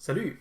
Salut!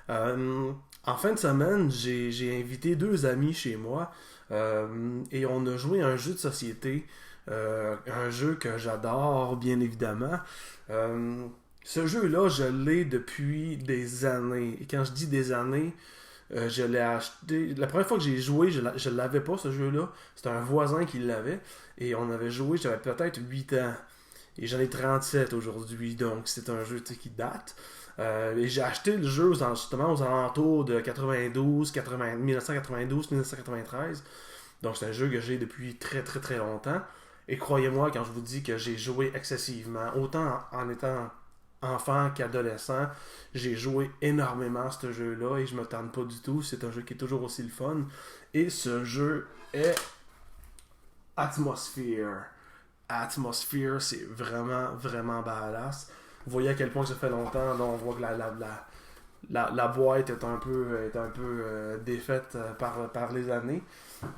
En fin de semaine, j'ai invité deux amis chez moi et on a joué à un jeu de société, un jeu que j'adore bien évidemment. Euh, Ce jeu-là, je l'ai depuis des années. Et quand je dis des années, je l'ai acheté. La première fois que j'ai joué, je l'avais pas ce jeu-là. C'était un voisin qui l'avait. Et on avait joué, j'avais peut-être 8 ans. Et j'en ai 37 aujourd'hui, donc c'est un jeu qui date. Et j'ai acheté le jeu justement aux alentours de 92, 80, 1992, 1993. Donc c'est un jeu que j'ai depuis très très très longtemps. Et croyez-moi quand je vous dis que j'ai joué excessivement, autant en étant enfant qu'adolescent, j'ai joué énormément à ce jeu-là et je me tente pas du tout. C'est un jeu qui est toujours aussi le fun. Et ce jeu est Atmosphere. Atmosphere, c'est vraiment, vraiment badass. Vous voyez à quel point ça fait longtemps, là, on voit que la boîte est un peu défaite par les années.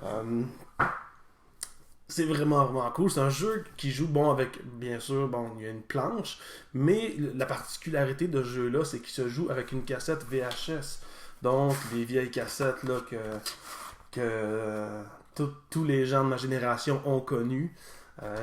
Euh, c'est vraiment, vraiment cool. C'est un jeu qui joue, bon, avec, bien sûr, bon, il y a une planche, mais la particularité de ce jeu-là, c'est qu'il se joue avec une cassette VHS. Donc, les vieilles cassettes là, que tous les gens de ma génération ont connues.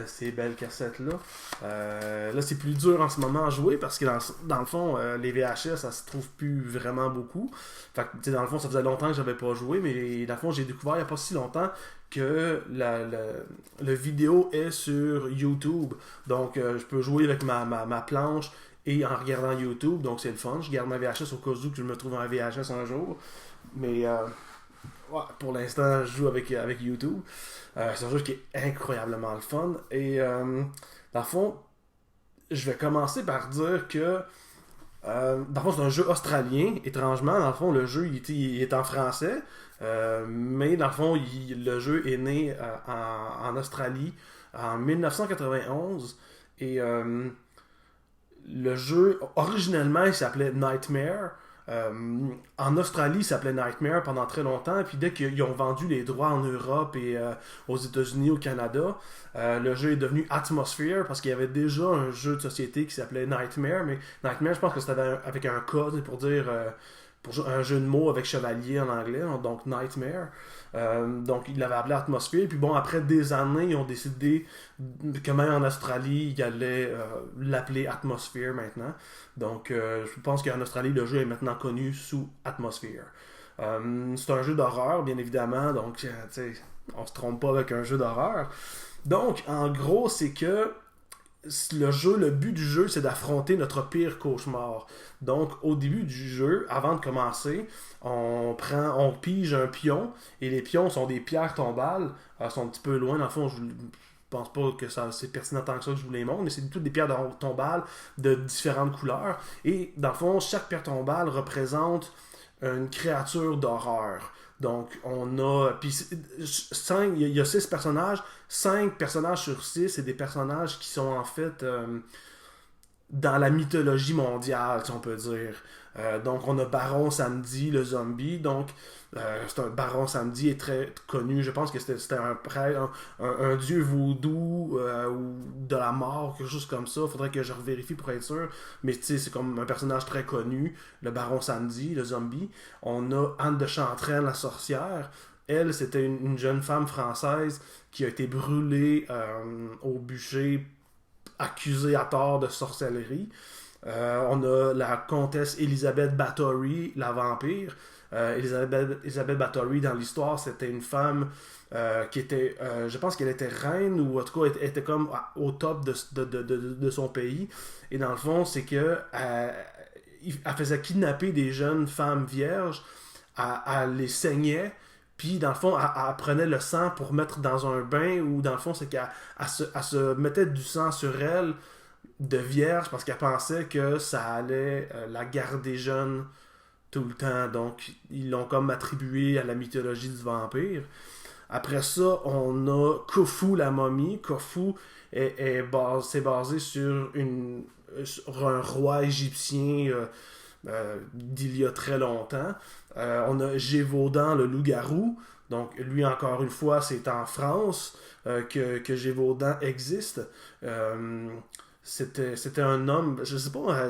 Ces belles cassettes-là. Là, c'est plus dur en ce moment à jouer parce que dans le fond, les VHS, ça se trouve plus vraiment beaucoup. Fait que, dans le fond, ça faisait longtemps que j'avais pas joué, mais dans le fond, j'ai découvert il n'y a pas si longtemps que le vidéo est sur YouTube. Donc, je peux jouer avec ma planche et en regardant YouTube. Donc, c'est le fun. Je garde ma VHS au cas où que je me trouve un VHS un jour. Mais ouais, pour l'instant, je joue avec YouTube. C'est un jeu qui est incroyablement le fun. Et dans le fond, je vais commencer par dire que dans le fond, c'est un jeu australien. Étrangement, dans le fond, le jeu il est en français. Mais dans le fond, le jeu est né en Australie en 1991. Et le jeu, originellement, il s'appelait Nightmare. En Australie, il s'appelait Nightmare pendant très longtemps. Puis dès qu'ils ont vendu les droits en Europe et aux États-Unis, au Canada, le jeu est devenu Atmosphere parce qu'il y avait déjà un jeu de société qui s'appelait Nightmare. Mais Nightmare, je pense que c'était avec un code pour dire pour un jeu de mots avec chevalier en anglais, donc Nightmare. Donc ils l'avaient appelé Atmosphere. Puis bon, après des années, ils ont décidé que même en Australie, ils allaient l'appeler Atmosphere maintenant. Donc je pense qu'en Australie, le jeu est maintenant connu sous Atmosphere. C'est un jeu d'horreur, bien évidemment, donc on se trompe pas avec un jeu d'horreur. Donc, en gros, c'est que le but du jeu, c'est d'affronter notre pire cauchemar. Donc, au début du jeu, avant de commencer, on pige un pion, et les pions sont des pierres tombales. Elles sont un petit peu loin, dans le fond, je pense pas que c'est pertinent tant que ça que je vous les montre, mais c'est toutes des pierres tombales de différentes couleurs. Et, dans le fond, chaque pierre tombale représente une créature d'horreur. Donc, on a. Puis, il y a 6 personnages. 5 personnages sur 6, c'est des personnages qui sont en fait dans la mythologie mondiale, si on peut dire. Donc, on a Baron Samedi, le zombie. Donc, Baron Samedi est très connu. Je pense que c'était un prêtre, un dieu vaudou ou de la mort, quelque chose comme ça. Faudrait que je revérifie pour être sûr. Mais tu sais, c'est comme un personnage très connu. Le Baron Samedi, le zombie. On a Anne de Chantraine, la sorcière. Elle, c'était une jeune femme française qui a été brûlée au bûcher, accusée à tort de sorcellerie. On a la comtesse Elizabeth Bathory, la vampire. Elizabeth Bathory, dans l'histoire, c'était une femme qui était, je pense qu'elle était reine, ou en tout cas, était comme au top de son pays. Et dans le fond, c'est que elle faisait kidnapper des jeunes femmes vierges, elle les saignait, puis, dans le fond, elle prenait le sang pour mettre dans un bain, ou dans le fond, c'est qu'elle se mettait du sang sur elle de vierge parce qu'elle pensait que ça allait la garder jeune tout le temps. Donc, ils l'ont comme attribué à la mythologie du vampire. Après ça, on a Khufu la momie. Khufu c'est basé sur un roi égyptien d'il y a très longtemps. On a Gévaudan, le loup-garou. Donc, lui, encore une fois, c'est en France que Gévaudan existe. c'était un homme, je sais pas,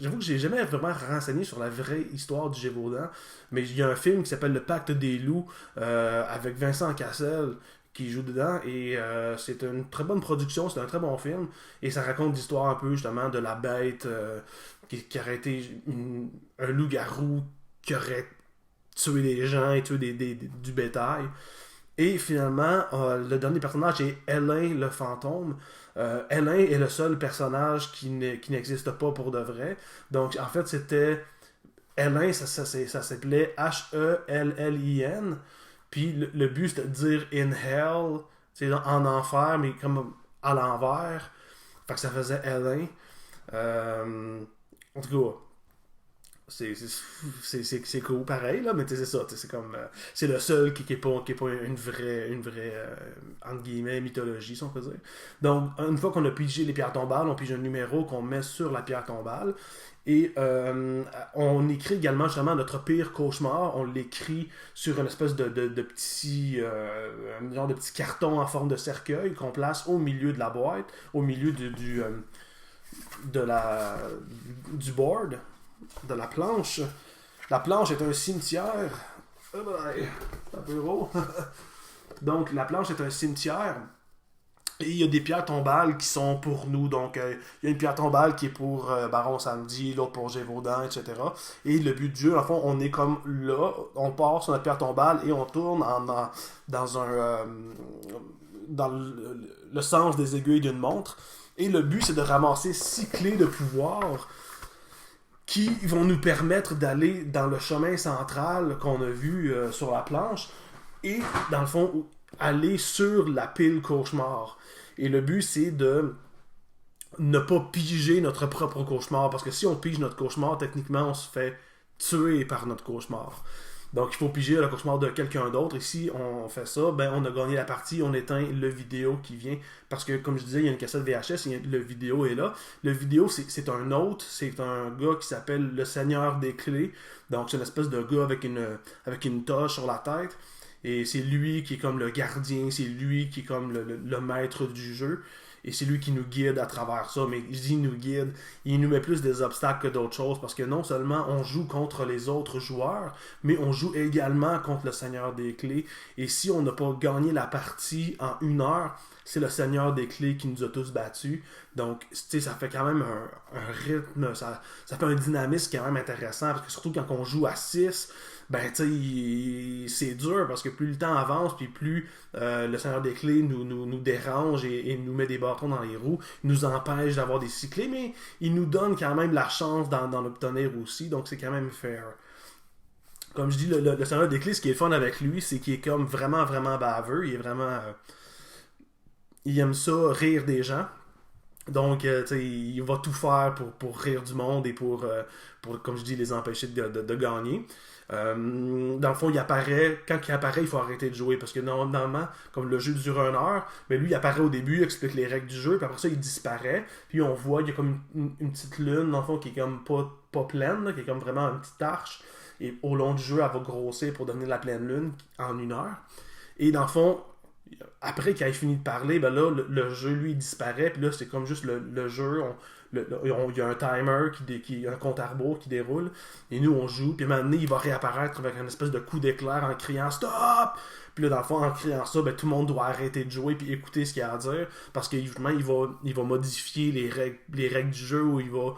j'avoue que j'ai jamais vraiment renseigné sur la vraie histoire du Gévaudan, mais il y a un film qui s'appelle Le Pacte des loups avec Vincent Cassel qui joue dedans et c'est une très bonne production, c'est un très bon film et ça raconte l'histoire un peu justement de la bête qui aurait été un loup-garou qui aurait tué des gens et tué du bétail. Et finalement, le dernier personnage est Elin le fantôme. Elin est le seul personnage qui n'existe pas pour de vrai. Donc, en fait, c'était... Elin, ça s'appelait H-E-L-L-I-N. Puis le but, c'était de dire in hell, c'est en enfer, mais comme à l'envers. Fait que ça faisait Elin. En tout cas, c'est cool pareil là, mais c'est ça, c'est comme c'est le seul qui est pas une vraie entre guillemets mythologie, si on peut dire. Donc une fois qu'on a pigé les pierres tombales, on pige un numéro qu'on met sur la pierre tombale et on écrit également justement notre pire cauchemar, on l'écrit sur une espèce de petit un genre de petit carton en forme de cercueil qu'on place au milieu de la boîte, au milieu du board, de la planche. La planche est un cimetière. Oh boy, un peu gros. Donc, la planche est un cimetière. Et il y a des pierres tombales qui sont pour nous. Donc, il y a une pierre tombale qui est pour Baron Samedi, l'autre pour Gévaudan, etc. Et le but du jeu, en fond, on est comme là, on part sur notre pierre tombale et on tourne dans le sens des aiguilles d'une montre. Et le but, c'est de ramasser 6 clés de pouvoir qui vont nous permettre d'aller dans le chemin central qu'on a vu sur la planche et, dans le fond, aller sur la pile cauchemar. Et le but, c'est de ne pas piger notre propre cauchemar, parce que si on pige notre cauchemar, techniquement, on se fait tuer par notre cauchemar. Donc, il faut piger le cauchemar de quelqu'un d'autre. Et si on fait ça, ben on a gagné la partie, on éteint le vidéo qui vient. Parce que, comme je disais, il y a une cassette VHS, le vidéo est là. Le vidéo, c'est un autre, c'est un gars qui s'appelle le Seigneur des Clés. Donc, c'est une espèce de gars avec une toche sur la tête. Et c'est lui qui est comme le gardien, c'est lui qui est comme le maître du jeu. Et c'est lui qui nous guide à travers ça. Mais je dis nous guide, il nous met plus des obstacles que d'autres choses. Parce que non seulement on joue contre les autres joueurs, mais on joue également contre le Seigneur des Clés. Et si on n'a pas gagné la partie en 1 heure, c'est le Seigneur des Clés qui nous a tous battus. Donc, tu sais, ça fait quand même un rythme, ça fait un dynamisme quand même intéressant. Parce que surtout quand on joue à 6, ben tu sais, c'est dur parce que plus le temps avance, puis plus le Seigneur des Clés nous dérange et nous met des bâtons dans les roues, il nous empêche d'avoir des 6 clés, mais il nous donne quand même la chance d'en obtenir aussi, donc c'est quand même fair. Comme je dis, le Seigneur des Clés, ce qui est fun avec lui, c'est qu'il est comme vraiment, vraiment baveux, il est vraiment... il aime ça, rire des gens. Donc, il va tout faire pour rire du monde et pour comme je dis, les empêcher de gagner. Dans le fond, quand il apparaît, il faut arrêter de jouer parce que normalement, comme le jeu dure 1 heure, mais lui il apparaît au début, il explique les règles du jeu, puis après ça il disparaît, puis on voit qu'il y a comme une petite lune dans le fond qui est comme pas pleine, là, qui est comme vraiment une petite arche, et au long du jeu elle va grossir pour donner la pleine lune en 1 heure. Et dans le fond, après qu'il ait fini de parler, ben là, le jeu, lui, il disparaît. Puis là, c'est comme juste le jeu. Il y a un timer, un compte à rebours qui déroule. Et nous, on joue. Puis à un moment donné, il va réapparaître avec un espèce de coup d'éclair en criant « Stop! » Puis là, dans le fond, en criant ça, ben, tout le monde doit arrêter de jouer puis écouter ce qu'il a à dire. Parce qu'évidemment, il va modifier les règles du jeu où il va...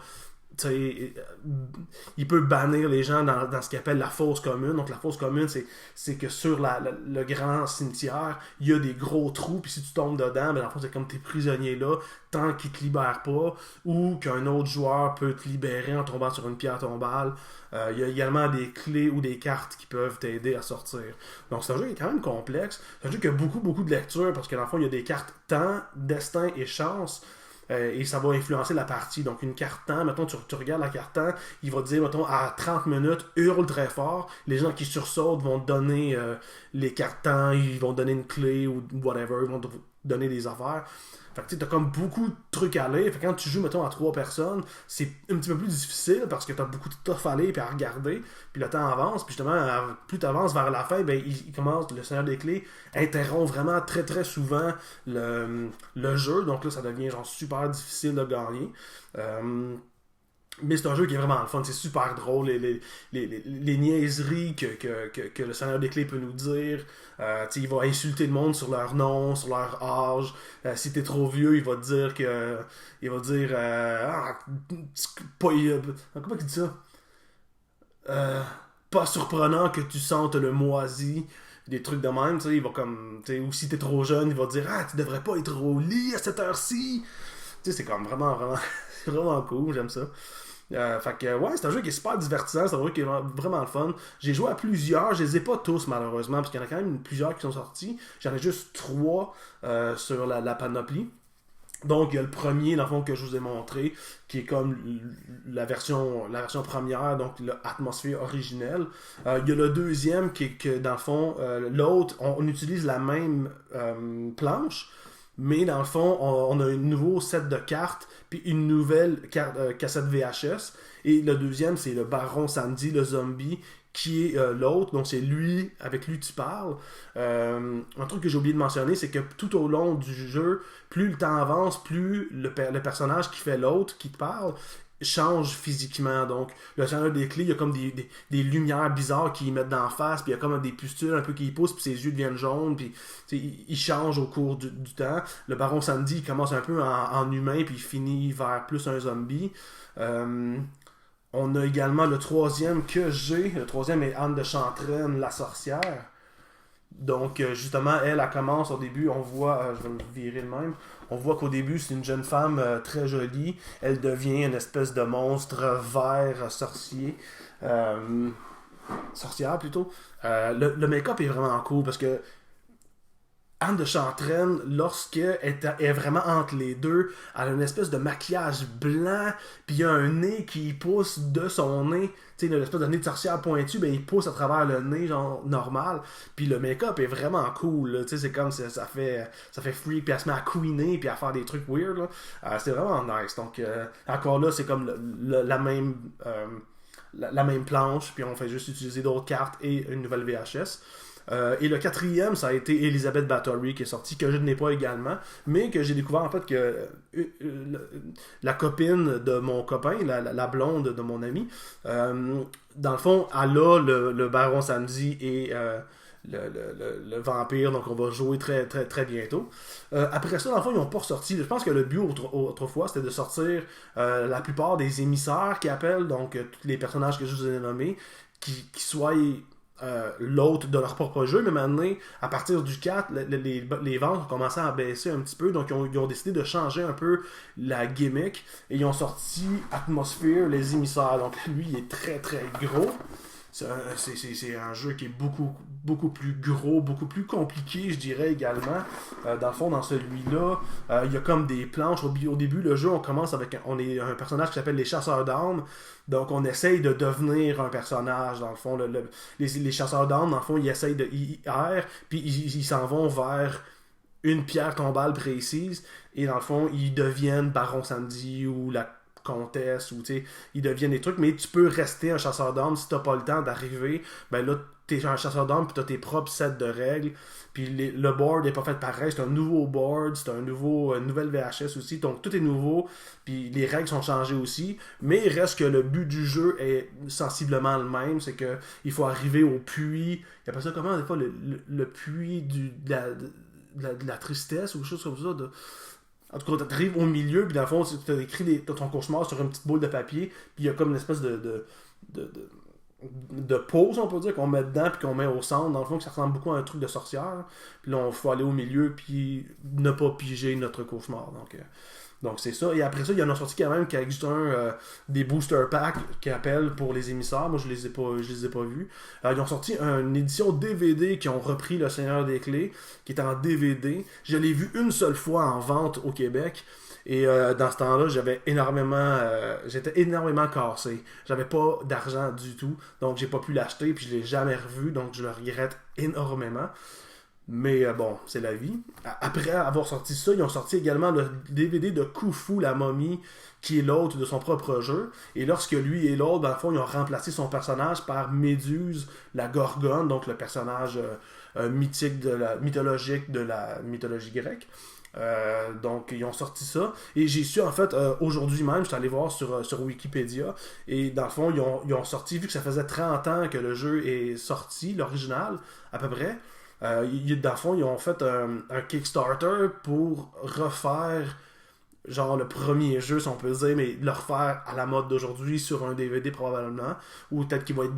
il peut bannir les gens dans ce qu'il appelle la fosse commune. Donc la fosse commune, c'est que sur le grand cimetière, il y a des gros trous, puis si tu tombes dedans, ben dans le fond, c'est comme t'es prisonnier là, tant qu'il te libère pas, ou qu'un autre joueur peut te libérer en tombant sur une pierre tombale. Il y a également des clés ou des cartes qui peuvent t'aider à sortir. Donc c'est un jeu qui est quand même complexe. C'est un jeu qui a beaucoup, beaucoup de lecture, parce que dans le fond, il y a des cartes temps, destin et chance. Et ça va influencer la partie. Donc une carte temps, mettons tu regardes la carte temps, il va te dire, mettons, à 30 minutes, hurle très fort. Les gens qui sursautent vont te donner les cartes temps, ils vont te donner une clé ou whatever, ils vont donner des affaires. Fait que tu t'as comme beaucoup de trucs à lire. Fait que quand tu joues, mettons, à 3 personnes, c'est un petit peu plus difficile parce que t'as beaucoup de stuff à lire et à regarder. Puis le temps avance. Puis justement, plus tu avances vers la fin, ben, il commence, le Seigneur des Clés interrompt vraiment très très souvent le jeu. Donc là, ça devient genre super difficile de gagner. Mais c'est un jeu qui est vraiment le fun, c'est super drôle, les niaiseries que le Seigneur des Clés peut nous dire. Il va insulter le monde sur leur nom, sur leur âge. Si t'es trop vieux, il va te dire que. Il va dire. Comment il dit ça? Pas surprenant que tu sentes le moisi. Des trucs de même, il va comme. Ou si t'es trop jeune, il va te dire tu devrais pas être au lit à cette heure-ci. C'est comme vraiment, vraiment. C'est vraiment cool, j'aime ça. Fait que ouais, c'est un jeu qui est super divertissant, c'est un jeu qui est vraiment le fun. J'ai joué à plusieurs, je les ai pas tous malheureusement, parce qu'il y en a quand même plusieurs qui sont sortis. J'en ai juste 3 sur la panoplie. Donc il y a le premier dans le fond que je vous ai montré, qui est comme la version première, donc l'atmosphère originelle. Il y a le deuxième qui est que dans le fond, l'autre, on utilise la même planche. Mais dans le fond, on a un nouveau set de cartes, puis une nouvelle cassette VHS. Et le deuxième, c'est le Baron Samedi, le zombie, qui est l'autre. Donc c'est lui, avec lui tu parles. Un truc que j'ai oublié de mentionner, c'est que tout au long du jeu, plus le temps avance, plus le personnage qui fait l'autre, qui te parle, change physiquement. Donc le Seigneur des Clés, il y a comme des lumières bizarres qui mettent d'en face, puis il y a comme des pustules un peu qui poussent, puis ses yeux deviennent jaunes, puis il change au cours du temps. Le Baron Samedi, il commence un peu en humain, puis il finit vers plus un zombie. On a également le troisième que j'ai. Le troisième est Anne de Chantraine, la sorcière. Donc, justement, elle commence au début, on voit, je vais me virer le même, on voit qu'au début, c'est une jeune femme très jolie. Elle devient une espèce de monstre vert sorcier. Sorcière, plutôt. Le make-up est vraiment cool parce que Anne de Chantraine, lorsqu'elle est vraiment entre les deux, elle a une espèce de maquillage blanc, puis il y a un nez qui pousse de son nez, tu sais, l'espèce de nez de sorcière pointu, ben il pousse à travers le nez, genre normal, puis le make-up est vraiment cool, tu sais, c'est comme ça fait freak, puis elle se met à couiner, puis à faire des trucs weird, là. C'est vraiment nice, donc encore là, c'est comme la même... la même planche, puis on fait juste utiliser d'autres cartes et une nouvelle VHS. Et le quatrième, ça a été Elizabeth Bathory qui est sorti, que je n'ai pas également, mais que j'ai découvert en fait que la copine de mon copain, la blonde de mon ami, dans le fond, elle a le Baron Samedi et le vampire, donc on va jouer très très très bientôt. Après ça, dans le fond, ils n'ont pas ressorti. Je pense que le but autrefois, c'était de sortir la plupart des émissaires qui appellent, donc tous les personnages que je vous ai nommés, qui soient l'hôte de leur propre jeu, mais maintenant, à partir du 4, les ventes ont commencé à baisser un petit peu, donc ils ont décidé de changer un peu la gimmick, et ils ont sorti Atmosphere, les émissaires. Donc lui, il est très très gros. C'est un jeu qui est beaucoup plus gros, beaucoup plus compliqué, je dirais également. Dans le fond, dans celui-là, il y a comme des planches. Au début, le jeu, on est un personnage qui s'appelle les chasseurs d'âmes. Donc, on essaye de devenir un personnage, dans le fond. Les chasseurs d'âmes, dans le fond, ils essayent ils errent, puis ils s'en vont vers une pierre tombale précise. Et dans le fond, ils deviennent Baron Samedi ou la comtesse, ou tu sais, ils deviennent des trucs, mais tu peux rester un chasseur d'âmes si t'as pas le temps d'arriver. Ben là, t'es un chasseur d'âmes, puis t'as tes propres sets de règles, puis le board est pas fait pareil, c'est un nouveau board, c'est une nouvelle VHS aussi, donc tout est nouveau, puis les règles sont changées aussi, mais il reste que le but du jeu est sensiblement le même, c'est que il faut arriver au puits, il appelle ça comment des fois, le puits de la tristesse, ou quelque chose comme ça, en tout cas, tu arrives au milieu, puis dans le fond, tu as écrit ton cauchemar sur une petite boule de papier, puis il y a comme une espèce de pause, on peut dire, qu'on met dedans, puis qu'on met au centre. Dans le fond, que ça ressemble beaucoup à un truc de sorcière. Puis là, il faut aller au milieu, puis ne pas piger notre cauchemar. Donc c'est ça. Et après ça, il y en a sorti quand même qui a juste des booster packs qui appellent pour les émissaires. Moi, je les ai pas vus. Ils ont sorti une édition DVD qui ont repris Le Seigneur des Clés, qui est en DVD. Je l'ai vu une seule fois en vente au Québec. Et dans ce temps-là, j'étais énormément cassé. J'avais pas d'argent du tout. Donc j'ai pas pu l'acheter, puis je l'ai jamais revu. Donc je le regrette énormément. Mais bon, c'est la vie. Après avoir sorti ça, ils ont sorti également le DVD de Khufu, la momie, qui est l'hôte de son propre jeu. Et lorsque lui est l'hôte, dans le fond, ils ont remplacé son personnage par Méduse, la Gorgone, donc le personnage mythologique de la mythologie grecque. Donc ils ont sorti ça et j'ai su en fait aujourd'hui même, je suis allé voir sur Wikipédia et dans le fond ils ont sorti, vu que ça faisait 30 ans que le jeu est sorti, l'original à peu près, dans le fond ils ont fait un Kickstarter pour refaire genre le premier jeu si on peut dire, mais le refaire à la mode d'aujourd'hui sur un DVD probablement, ou peut-être qu'il va être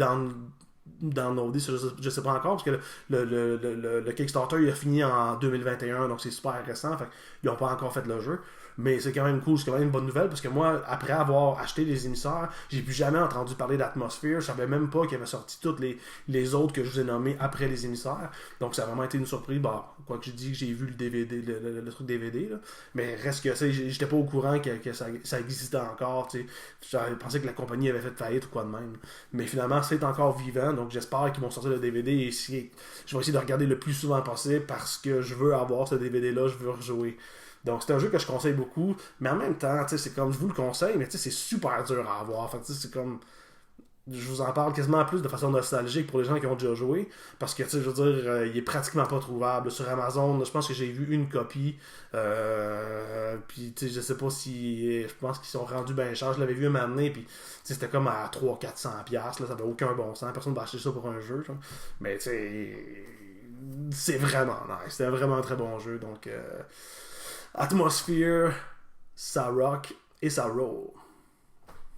downloadé, je sais pas encore, parce que le Kickstarter il a fini en 2021, donc c'est super récent, fait ils n'ont pas encore fait le jeu. Mais c'est quand même cool, c'est quand même une bonne nouvelle, parce que moi, après avoir acheté les émissaires, j'ai plus jamais entendu parler d'Atmosphere, je savais même pas qu'il avait sorti toutes les autres que je vous ai nommés après les émissaires, donc ça a vraiment été une surprise. Bon, quoi que je dis que j'ai vu le DVD, le truc DVD, là. Mais reste que ça, j'étais pas au courant que ça existait encore, tu sais. J'avais pensé que la compagnie avait fait faillite ou quoi de même. Mais finalement, c'est encore vivant, donc j'espère qu'ils vont sortir le DVD et je vais essayer de regarder le plus souvent possible parce que je veux avoir ce DVD-là, je veux rejouer. Donc c'est un jeu que je conseille beaucoup, mais en même temps, c'est comme je vous le conseille, mais c'est super dur à avoir. Fait c'est comme. Je vous en parle quasiment plus de façon nostalgique pour les gens qui ont déjà joué, parce que je veux dire, il est pratiquement pas trouvable. Sur Amazon, je pense que j'ai vu une copie, puis je sais pas si. Je pense qu'ils sont rendus bien chers. Je l'avais vu un moment donné, puis c'était comme à 300-400$, là, ça avait aucun bon sens. Personne ne va acheter ça pour un jeu. Genre. Mais tu sais, c'est vraiment nice. C'était vraiment un très bon jeu. Donc, Atmosphere, ça rock et ça roll.